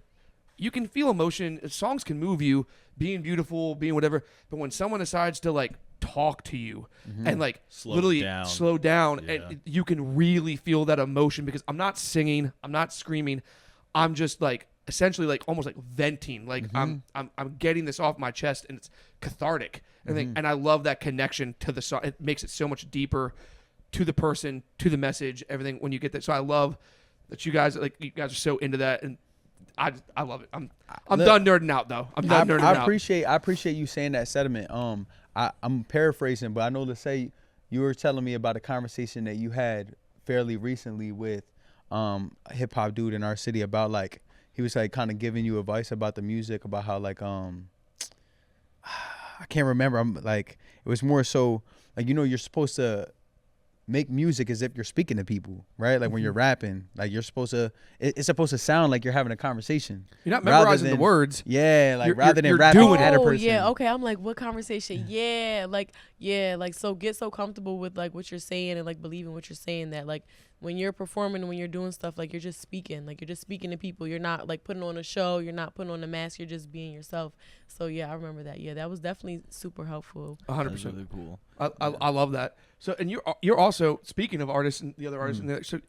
you can feel emotion. Songs can move you, being beautiful, being whatever. But when someone decides to talk to you and slow down, Yeah. and you can really feel that emotion, because I'm not singing, I'm not screaming, I'm just essentially almost venting. I'm getting this off my chest, and it's cathartic. And I love that connection to the song. It makes it so much deeper to the person, to the message, everything when you get that. So I love that you guys are so into that, and I love it. I'm done nerding out though. I'm done nerding out. I appreciate you saying that sentiment. I'm paraphrasing, but I know to say you were telling me about a conversation that you had fairly recently with a hip hop dude in our city about he was kind of giving you advice about the music, about how I can't remember. It was more so you're supposed to make music as if you're speaking to people, right? When you're rapping, you're supposed to, it's supposed to sound like you're having a conversation. You're not memorizing the words. Yeah, rather than you're rapping doing at a Oh person. yeah, okay. I'm like, what conversation? Yeah, so get so comfortable with what you're saying and believing what you're saying, that when you're performing, when you're doing stuff, you're just speaking, you're just speaking to people. You're not putting on a show. You're not putting on a mask. You're just being yourself. So yeah, I remember that. Yeah, that was definitely super helpful. 100%. Really cool. I love that. So, and you're also, speaking of artists and the other artists, so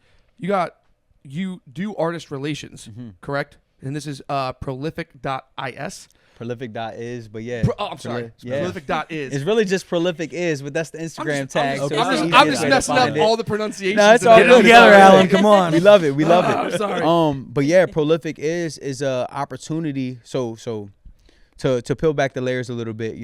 you do artist relations, correct? And this is prolific.is. Prolific.is, but yeah. I'm sorry. Yeah. Prolific.is. It's really just prolific is, but that's the Instagram tag. I'm so just, it's the I'm easiest just way to messing up find it. all the pronunciations. No, it's and all getting good. it Together, right. Alan. Come on. We love it. We love it. I'm sorry. But yeah, prolific is a opportunity. So to peel back the layers a little bit,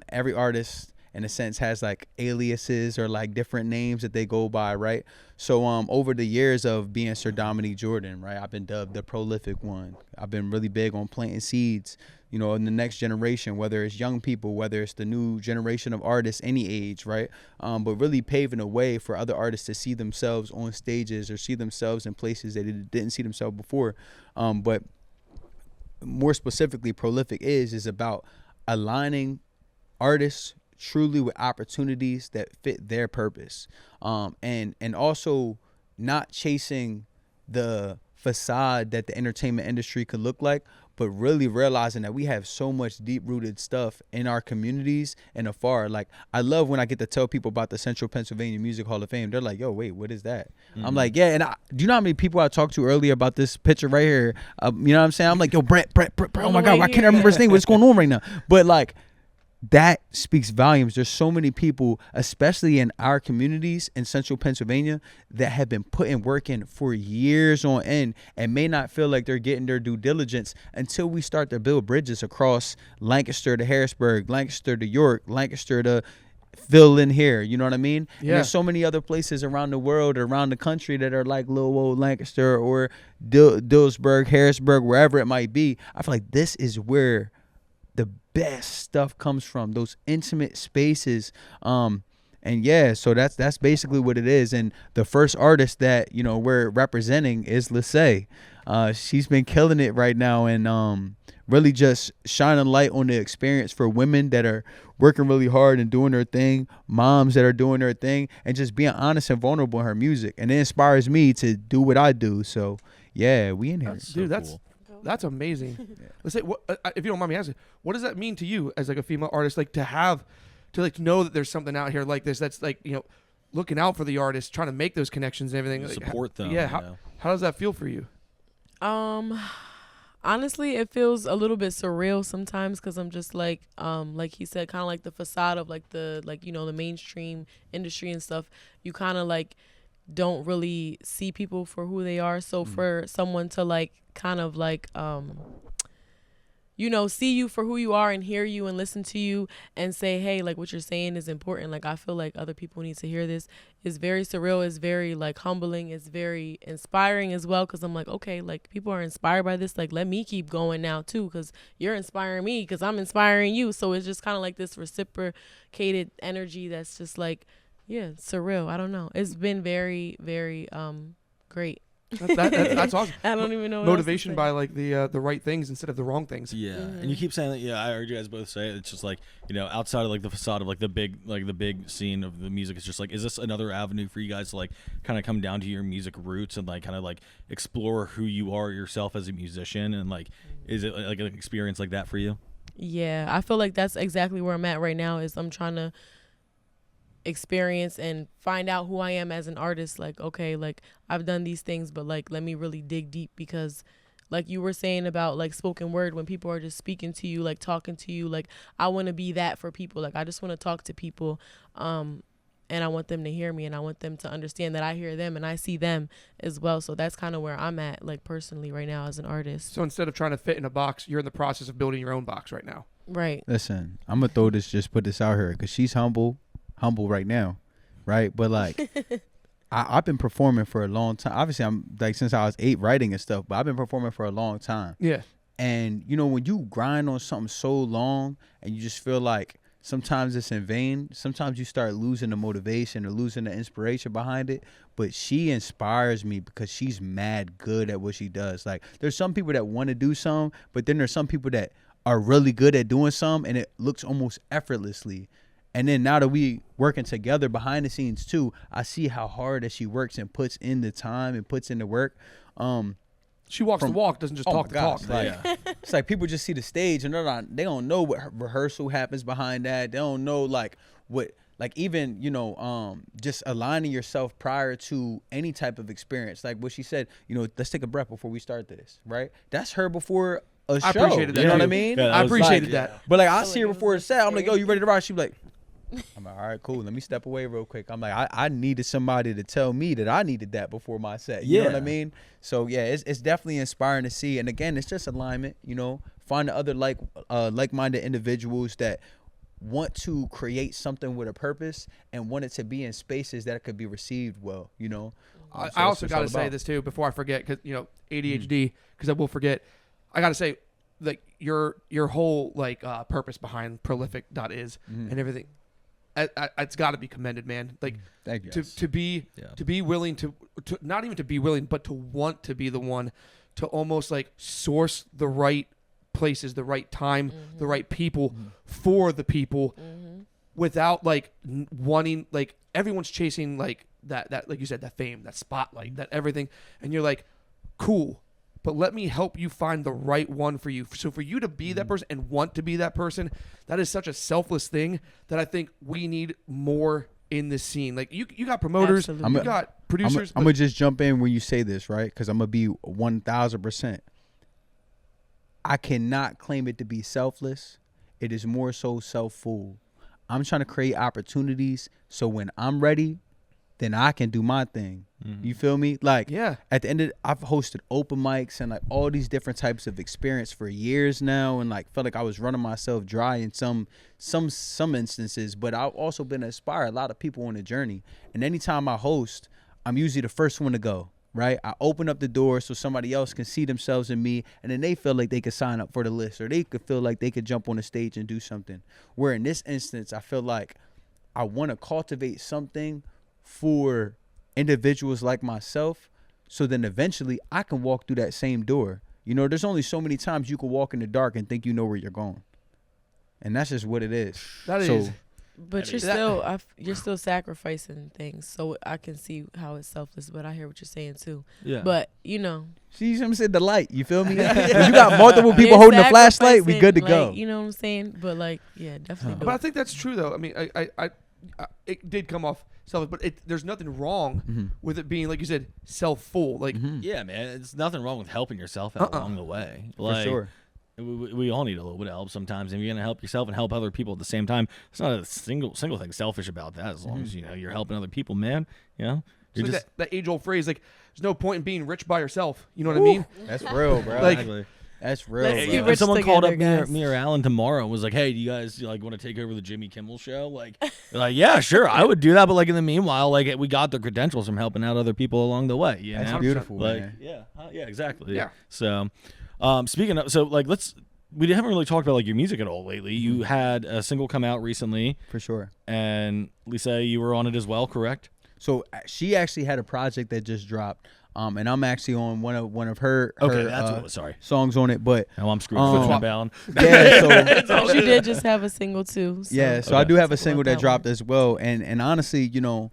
every artist in a sense has like aliases or like different names that they go by, right? So over the years of being Sir Dominique Jordan, right, I've been dubbed the prolific one. I've been really big on planting seeds, in the next generation, whether it's young people, whether it's the new generation of artists, any age, right? But really paving a way for other artists to see themselves on stages or see themselves in places that they didn't see themselves before. But more specifically, prolific is about aligning artists truly with opportunities that fit their purpose, and also not chasing the facade that the entertainment industry could look like, but really realizing that we have so much deep-rooted stuff in our communities and afar. Like, I love when I get to tell people about the Central Pennsylvania Music Hall of Fame. They're like, yo, wait, what is that? I'm like, yeah, and do you know how many people I talked to earlier about this picture right here? You know what I'm saying? I'm like, yo, Brett, oh my God, I can't remember his name. What's going on right now? But, like, that speaks volumes. There's so many people, especially in our communities in Central Pennsylvania, that have been putting work in for years on end and may not feel like they're getting their due diligence until we start to build bridges across Lancaster to Harrisburg, Lancaster to York, Lancaster to fill in here. You know what I mean? Yeah. And there's so many other places around the world or around the country that are like little old Lancaster or Dillsburg, Harrisburg, wherever it might be. I feel like this is where the best stuff comes from, those intimate spaces. And yeah, so that's basically what it is. And the first artist that we're representing is Lassai. She's been killing it right now, and really just shining light on the experience for women that are working really hard and doing their thing, moms that are doing their thing, and just being honest and vulnerable in her music. And it inspires me to do what I do. So yeah, we in here. Dude, that's amazing. Let's say, if you don't mind me asking, what does that mean to you as like a female artist, like to know that there's something out here like this that's like, looking out for the artist, trying to make those connections and everything, support them. Yeah. How does that feel for you? Honestly, it feels a little bit surreal sometimes because I'm just like he said, kind of like the facade of like the mainstream industry and stuff. You kind of like don't really see people for who they are. So for someone to like kind of like see you for who you are and hear you and listen to you and say, hey, like what you're saying is important. Like I feel like other people need to hear this. It's very surreal. It's very like humbling. It's very inspiring as well, because I'm like, okay, like people are inspired by this. Like let me keep going now too, because you're inspiring me because I'm inspiring you. So it's just kind of like this reciprocated energy that's just like, yeah, surreal. I don't know. It's been very, very great. That's awesome. I don't even know what motivation by like the right things instead of the wrong things. Yeah, and you keep saying that. Yeah, I heard you guys both say it. It's just like outside of like the facade of like the big scene of the music. It's just like, is this another avenue for you guys to like kind of come down to your music roots and like kind of like explore who you are yourself as a musician, and like is it like an experience like that for you? Yeah, I feel like that's exactly where I'm at right now. Is I'm trying to experience and find out who I am as an artist. Like, okay, like I've done these things, but like let me really dig deep, because like you were saying about like spoken word, when people are just speaking to you, like talking to you, like I want to be that for people. Like I just want to talk to people, and I want them to hear me, and I want them to understand that I hear them and I see them as well. So that's kind of where I'm at, like personally right now as an artist. So instead of trying to fit in a box, you're in the process of building your own box right now. Right. Listen, I'm gonna put this out here because she's humble right now, right? But like I've been performing for a long time. Obviously I'm like since I was 8 writing and stuff, but I've been performing for a long time. Yeah. And when you grind on something so long and you just feel like sometimes it's in vain, sometimes you start losing the motivation or losing the inspiration behind it. But she inspires me because she's mad good at what she does. Like there's some people that want to do something, but then there's some people that are really good at doing something and it looks almost effortlessly. And then now that we working together behind the scenes too, I see how hard that she works and puts in the time and puts in the work. She walks the walk, doesn't just talk the talk. Like, it's like people just see the stage and they don't know what rehearsal happens behind that. They don't know like what, like even, just aligning yourself prior to any type of experience. Like what she said, let's take a breath before we start this, right? That's her before a show. I appreciated that. You know too. what I mean? Yeah, I appreciated that. But like I see her before a set, I'm like, yo, you ready to rock? She be like, I'm like, all right, cool. Let me step away real quick. I'm like, I needed somebody to tell me that I needed that before my set. You know what I mean? So yeah, it's definitely inspiring to see. And again, it's just alignment, find other like-minded individuals that want to create something with a purpose and want it to be in spaces that it could be received well, you know. I also got to say this too before I forget, because ADHD, because I will forget. I got to say, like your whole purpose behind prolific.is and everything, it's got to be commended, man. Like thank you. To be willing to not even to be willing, but to want to be the one to almost like source the right places, the right time, the right people for the people, without like wanting, like everyone's chasing like that like you said, that fame, that spotlight, that everything, and you're like, cool, but let me help you find the right one for you. So for you to be that person and want to be that person, that is such a selfless thing that I think we need more in this scene. Like you got promoters, you got producers. I'm gonna just jump in when you say this, right? Because I'm gonna be 1,000%. I cannot claim it to be selfless. It is more so self-full. I'm trying to create opportunities so when I'm ready, then I can do my thing. You feel me? Like, at the end of I've hosted open mics and like all these different types of experience for years now, and like felt like I was running myself dry in some instances, but I've also been inspired a lot of people on the journey. And anytime I host, I'm usually the first one to go. Right, I open up the door so somebody else can see themselves in me, and then they feel like they could sign up for the list, or they could feel like they could jump on the stage and do something. Where in this instance, I feel like I want to cultivate something for individuals like myself, so then eventually I can walk through that same door. You know, there's only so many times you can walk in the dark and think you know where you're going, and that's just what it is. But you're still sacrificing things, so I can see how it's selfless. But I hear what you're saying too. Yeah. But you know, see, I'm saying the light. You feel me? When you got multiple people holding the flashlight, we good to go. You know what I'm saying? But like, yeah, definitely. But I think that's true though. I mean, I it did come off selfish, but there's nothing wrong with it being, like you said, self-full. Like, yeah, man, it's nothing wrong with helping yourself out along the way. Like, for sure. We all need a little bit of help sometimes. If you're gonna help yourself and help other people at the same time, it's not a single thing selfish about that. As long as you know you're helping other people, man. You know, it's like that age-old phrase, like there's no point in being rich by yourself. You know what I mean? That's real, bro. Like, that's real. If someone called up me or Alan tomorrow and was like, "Hey, do you guys like want to take over the Jimmy Kimmel show?" Like, yeah, sure, I would do that. But like in the meanwhile, like we got the credentials from helping out other people along the way. You That's know? beautiful, like, man. Yeah, exactly. Yeah. So, speaking of, we haven't really talked about like your music at all lately. You had a single come out recently, for sure, and Lassai, you were on it as well, correct? So she actually had a project that just dropped, and I'm actually on one of her that's what it was, sorry, songs on it. But now I'm screwed. Yeah, so she did just have a single too. So. Yeah, so I do have a single that dropped as well, and honestly, you know.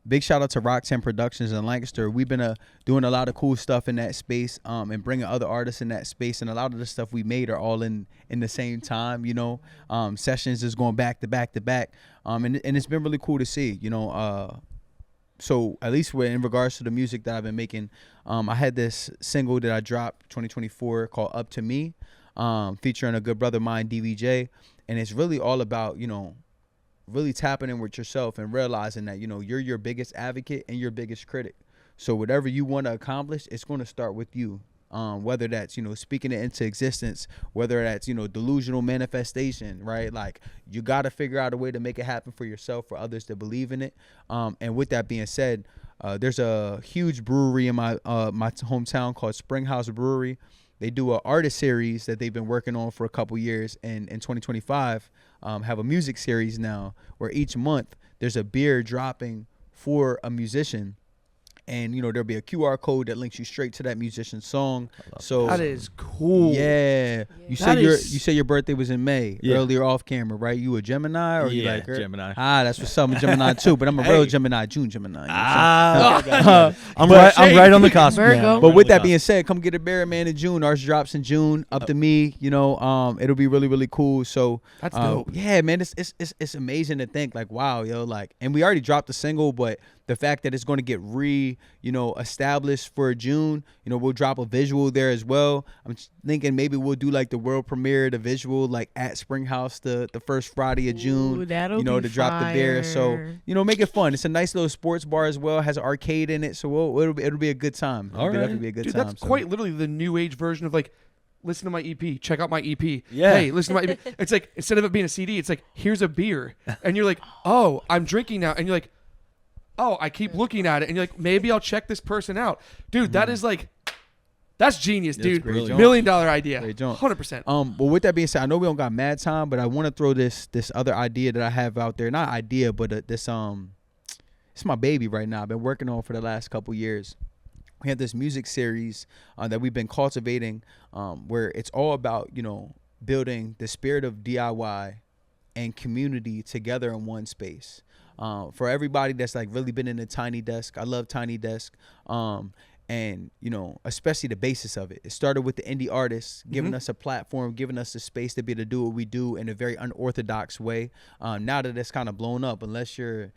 Big shout out to Rock 10 Productions in Lancaster. We've been doing a lot of cool stuff in that space, and bringing other artists in that space. And a lot of the stuff we made are all in the same time. You know, sessions is going back to back to back. And it's been really cool to see. You know, so at least in regards to the music that I've been making, I had this single that I dropped 2024 called "Up to Me," featuring a good brother of mine, DVJ, and it's really all about, you know, really tapping in with yourself and realizing that, you know, you're your biggest advocate and your biggest critic. So whatever you want to accomplish, it's going to start with you. Whether that's, you know, speaking it into existence, whether that's, you know, delusional manifestation, right? Like you got to figure out a way to make it happen for yourself, for others to believe in it. And with that being said, there's a huge brewery in my hometown called Springhouse Brewery. They do an artist series that they've been working on for a couple years, and in 2025 have a music series now where each month there's a beer dropping for a musician. And, you know, there'll be a QR code that links you straight to that musician's song. So that is cool. Yeah. You say your birthday was in May, earlier off camera, right? You a Gemini or you like her? Gemini. That's what's up. I'm a Gemini too, but I'm a real Gemini, June Gemini. You know I'm right on the cusp. But with that being said, come get a beer, man, in June. Ours drops in June. Up to me, you know, it'll be really, really cool. So that's dope. Yeah, man, it's amazing to think like, wow, yo, like, and we already dropped the single, but the fact that it's going to get established for June, you know, we'll drop a visual there as well. I'm thinking maybe we'll do like the world premiere, the visual, like at Springhouse the first Friday of June. Ooh, that'll you know, be to drop the beer. So, you know, make it fun. It's a nice little sports bar as well. It has an arcade in it, so it'll be a good time. All right. It'll be a good Dude, time. that's quite literally the new age version of like listen to my EP. Check out my EP. Yeah. Hey, listen to my EP. It's like, instead of it being a CD, it's like, here's a beer. And you're like, oh, I'm drinking now. And you're like, oh, I keep looking at it. And you're like, maybe I'll check this person out. Dude, that is like, that's genius, That's dude. great $1 joint. million idea. Great joint. 100%. But with that being said, I know we don't got mad time, but I want to throw this other idea that I have out there. Not idea, but it's my baby right now. I've been working on for the last couple years. We have this music series that we've been cultivating, where it's all about, building the spirit of DIY and community together in one space. For everybody that's like really been in a Tiny Desk, I love Tiny Desk. And, especially the basis of it. It started with the indie artists giving us a platform, giving us the space to be able to do what we do in a very unorthodox way. Now that it's kind of blown up, unless you're,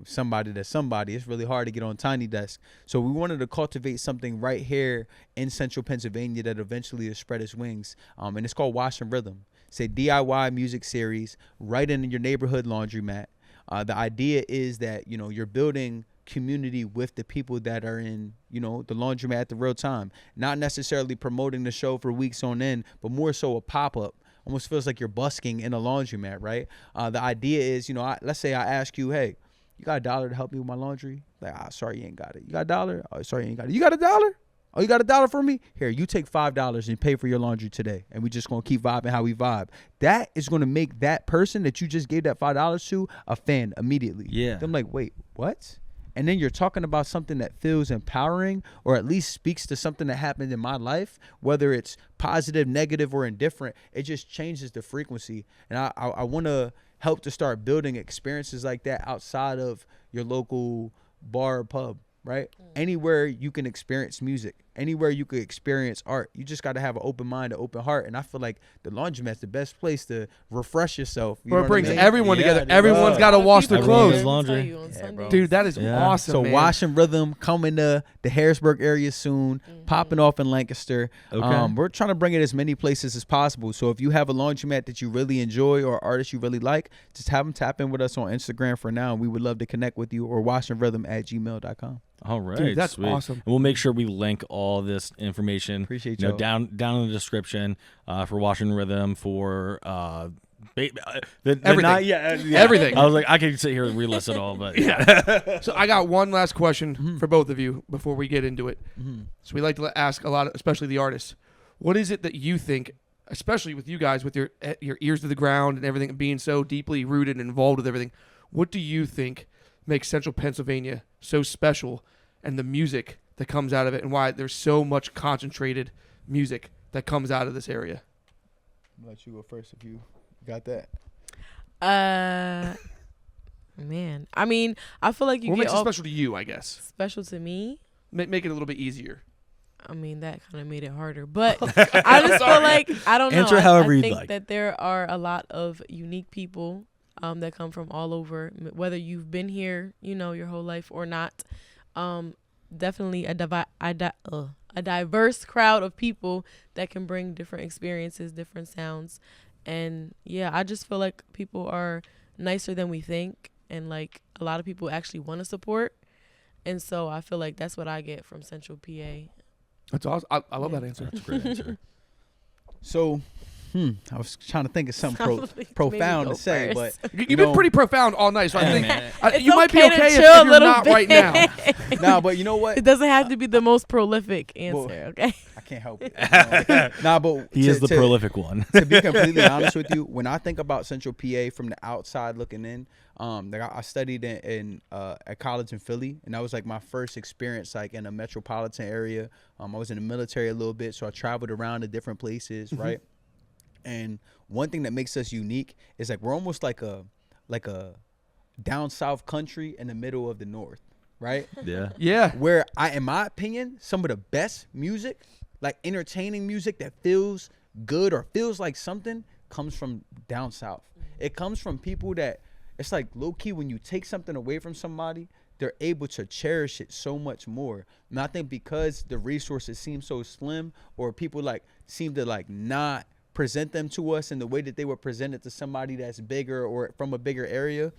somebody that's somebody, it's really hard to get on Tiny Desk. So we wanted to cultivate something right here in central Pennsylvania that eventually will spread its wings. And it's called Wash and Rhythm. It's a DIY music series right in your neighborhood laundromat. The idea is that, you're building community with the people that are in, the laundromat at the real time. Not necessarily promoting the show for weeks on end, but more so a pop-up. Almost feels like you're busking in a laundromat, right? The idea is, let's say I ask you, hey, you got $1 to help me with my laundry? Like, sorry, you ain't got it. You got $1? Oh, sorry, you ain't got it. You got $1? Oh, you got $1 for me? Here, you take $5 and pay for your laundry today. And we just going to keep vibing how we vibe. That is going to make that person that you just gave that $5 to a fan immediately. Yeah. I'm like, wait, what? And then you're talking about something that feels empowering or at least speaks to something that happened in my life, whether it's positive, negative, or indifferent. It just changes the frequency. And I want to help to start building experiences like that outside of your local bar or pub, right? Anywhere you can experience music, anywhere you could experience art. You just got to have an open mind, an open heart. And I feel like the laundromat's the best place to refresh yourself. You Where know it what I brings mean? everyone together. dude. Everyone's got to wash their Everyone clothes. is laundry. Tell you on Sundays. Dude, that is Yeah. awesome, So man. Wash and Rhythm coming to the Harrisburg area soon, popping off in Lancaster. Okay. We're trying to bring it as many places as possible. So if you have a laundromat that you really enjoy or artist you really like, just have them tap in with us on Instagram for now. And we would love to connect with you, or washandrhythm@gmail.com. All right, Dude, that's sweet. awesome. And we'll make sure we link all this information. Appreciate you know, y'all. down in the description for Washington Rhythm for Everything. everything. I was like, I could sit here and relist it all, but yeah. So I got one last question for both of you before we get into it. So we like to ask a lot, especially the artists. What is it that you think, especially with you guys, with your ears to the ground and everything, being so deeply rooted and involved with everything, what do you think makes Central Pennsylvania so special, and the music that comes out of it, and why there's so much concentrated music that comes out of this area? I'll let you go first if you got that. Man, I mean, I feel like you What get makes it all special to you, I guess? special to me. Make it a little bit easier. I mean, that kind of made it harder, but I just feel like, I don't know. Answer however I you'd think like. that there are a lot of unique people that come from all over, whether you've been here, your whole life or not. Definitely a diverse crowd of people that can bring different experiences, different sounds. And yeah, I just feel like people are nicer than we think. And like a lot of people actually want to support. And so I feel like that's what I get from Central PA. That's awesome. I love that answer. That's a great answer. So, I was trying to think of something Maybe profound go to say, first. but You've been pretty profound all night, so I think It's you might be okay to okay if chill a you're little not right bit. now. nah, but you know what? It doesn't have to be the most prolific answer, okay? I can't help it. Nah, but He is the prolific one. To be completely honest with you, when I think about Central PA from the outside looking in, I studied at college in Philly, and that was like my first experience like in a metropolitan area. I was in the military a little bit, so I traveled around to different places, right? And one thing that makes us unique is like we're almost like a down south country in the middle of the north, right? Yeah. Yeah. Where in my opinion, some of the best music, like entertaining music that feels good or feels like something, comes from down south. It comes from people that it's like low key when you take something away from somebody, they're able to cherish it so much more. And I think because the resources seem so slim, or people like seem to like not present them to us in the way that they were presented to somebody that's bigger or from a bigger area,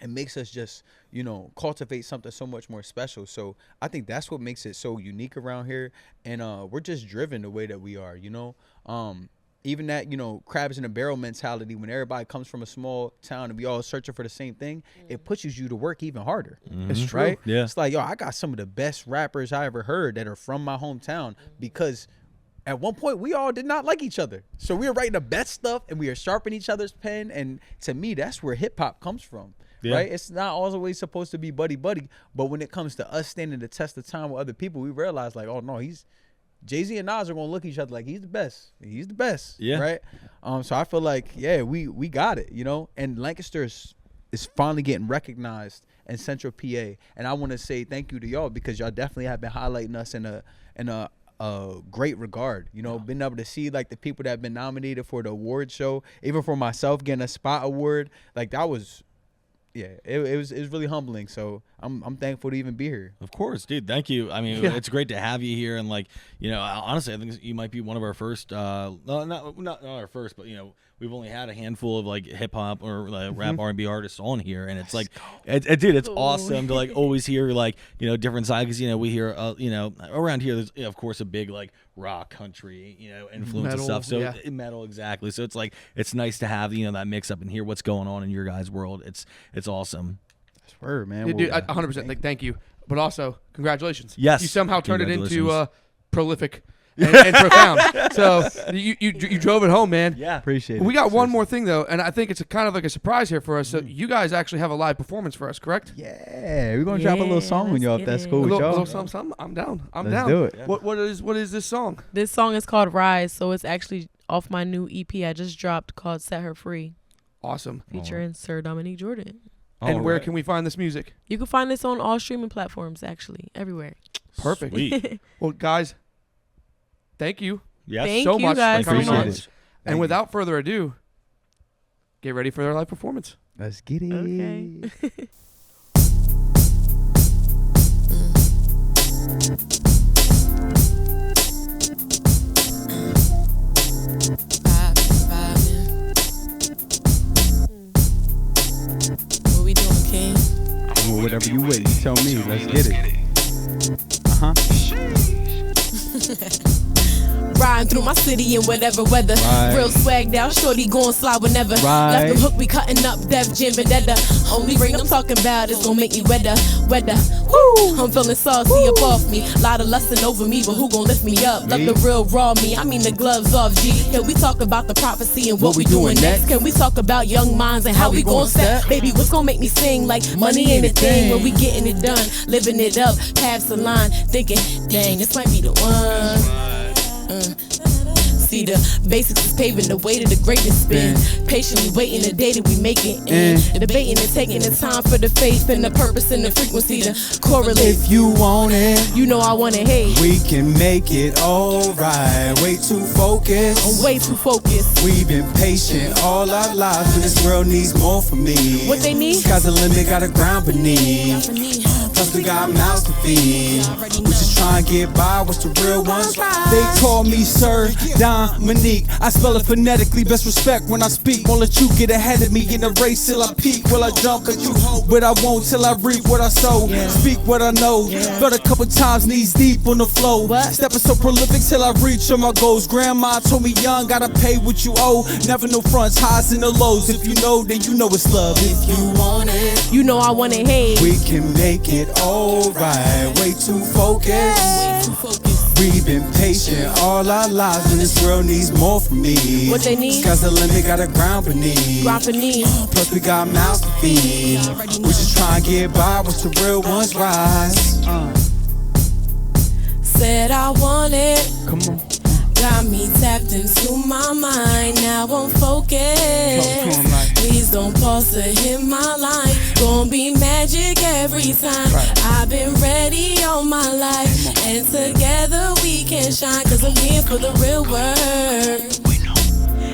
it makes us just, cultivate something so much more special. So I think that's what makes it so unique around here. And we're just driven the way that we are, even that, crabs in a barrel mentality, when everybody comes from a small town and we all searching for the same thing, it pushes you to work even harder. It's true. Right? Yeah. It's like, I got some of the best rappers I ever heard that are from my hometown, because at one point we all did not like each other. So we were writing the best stuff and we are sharpening each other's pen. And to me, that's where hip hop comes from. Yeah. Right? It's not always supposed to be buddy, but when it comes to us standing the test of time with other people, we realize like, oh no, Jay-Z and Nas are gonna look at each other like he's the best. He's the best. Yeah. Right. So I feel like, we got it, and Lancaster is finally getting recognized in Central PA. And I want to say thank you to y'all, because y'all definitely have been highlighting us in a great regard. Being able to see like the people that have been nominated for the award show, even for myself getting a spot award, like that was. Yeah, it was really humbling. So I'm thankful to even be here. Of course, dude. Thank you. I mean, it's great to have you here, and like, honestly, I think you might be one of our first. Not our first, but we've only had a handful of like hip hop or rap R&B artists on here, and it's like, dude, it's awesome to like always hear like different sides. Because we hear around here there's of course a big like rock, country, influence metal, and stuff. So metal, exactly. So it's like it's nice to have that mix up and hear what's going on in your guys' world. It's awesome. Swear, man. Yeah, dude, 100%. Thank you, but also congratulations. Yes, you somehow turned it into prolific and profound. So you drove it home, man. Yeah, appreciate it. We got one more thing though, and I think it's a kind of like a surprise here for us. So you guys actually have a live performance for us, correct? Yeah, we're gonna drop a little song on y'all if that's cool with y'all. A little something. I'm down. Let's do it. Yeah. What is this song? This song is called Rise, so it's actually off my new EP I just dropped called Set Her Free. Awesome. Featuring Sir Dominique Jordan. And where can we find this music? You can find this on all streaming platforms, actually, everywhere. Perfect. Sweet. Well, guys, thank you. Yes. Thank so you much guys for coming so on. much. And without further ado, get ready for their live performance. Let's get it. Okay. What we doing, King? Well, whatever you with, you tell me. Let's get it. Riding through my city in whatever weather. Right. Real swagged out, shorty going slide whenever. Right. Left them hook, we cutting up Def Jam Vendetta. Only ring I'm talking about is gonna make me wetter. Woo! I'm feeling saucy up off me. Lot of lustin' over me, but who gon' lift me up? Love the real raw me, I mean the gloves off G. Can we talk about the prophecy and what we doing next? Can we talk about young minds and how we gon' step? Baby, what's gon' make me sing like money ain't a thing? When we getting it done, living it up, pass the line, thinking, dang, this might be the one. See the basics is paving the way to the greatness spin. Patiently waiting the day that we make it in. Debating and taking the time for the faith and the purpose and the frequency to correlate. If you want it, You know I want it, hey. we can make it alright. Way too focused. I'm way too focused. We've been patient all our lives, but this world needs more from me. What they need? Sky's the limit, got a ground beneath. Plus we got mouths to feed. We just try and get by, what's the real ones? They call me Sir Dominique. I spell it phonetically, best respect when I speak. Won't let you get ahead of me in the race till I peak. Will I jump at you? But I won't till I reap what I sow. Speak what I know. Felt a couple times, knees deep on the flow. Stepping so prolific till I reach all my goals. Grandma told me young, gotta pay what you owe. Never no fronts, highs and the lows. If you know, then you know it's love. If you want it, You know I want it, hey. we can make it alright. Way too focused. Way too focused. We've been patient all our lives, and this world needs more from me. What they need? Sky's the limit, got a ground beneath. Drop a knee. Plus we got mouths to feed. We just try and get by, watch the real ones rise. Said I want it. Come on. Got me tapped into my mind. Now I'm focused. Come on, like. Please don't pause to hit my line. Gonna be magic every time. I've been ready all my life. And together we can shine. Cause I'm here for the real work.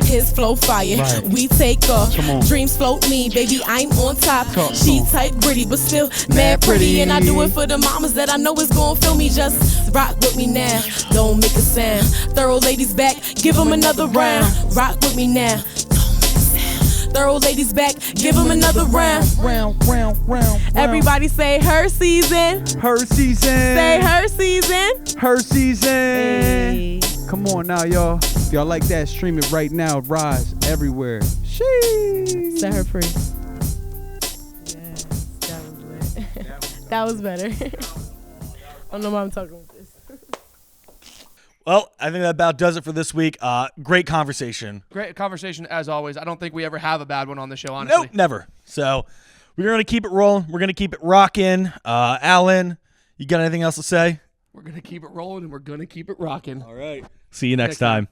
His flow fire, we take off. Dreams float me, baby, I'm on top. She type gritty, but still mad pretty. And I do it for the mamas that I know is gon' feel me. Just rock with me now, don't make a sound. Thorough ladies back, give them another round. Rock with me now. Thorough thorough ladies back. Give them another round. Round. Everybody say her season. Her season. Say her season. Her season. Hey. Come on now, y'all. If y'all like that, stream it right now. Rise everywhere. Sheesh. Set her free. Yes, that was lit. That was better. I don't know why I'm talking with this. Well, I think that about does it for this week. Great conversation. Great conversation as always. I don't think we ever have a bad one on the show, honestly. Nope, never. So we're going to keep it rolling. We're going to keep it rocking. Alan, you got anything else to say? We're going to keep it rolling and we're going to keep it rocking. All right. See you next time.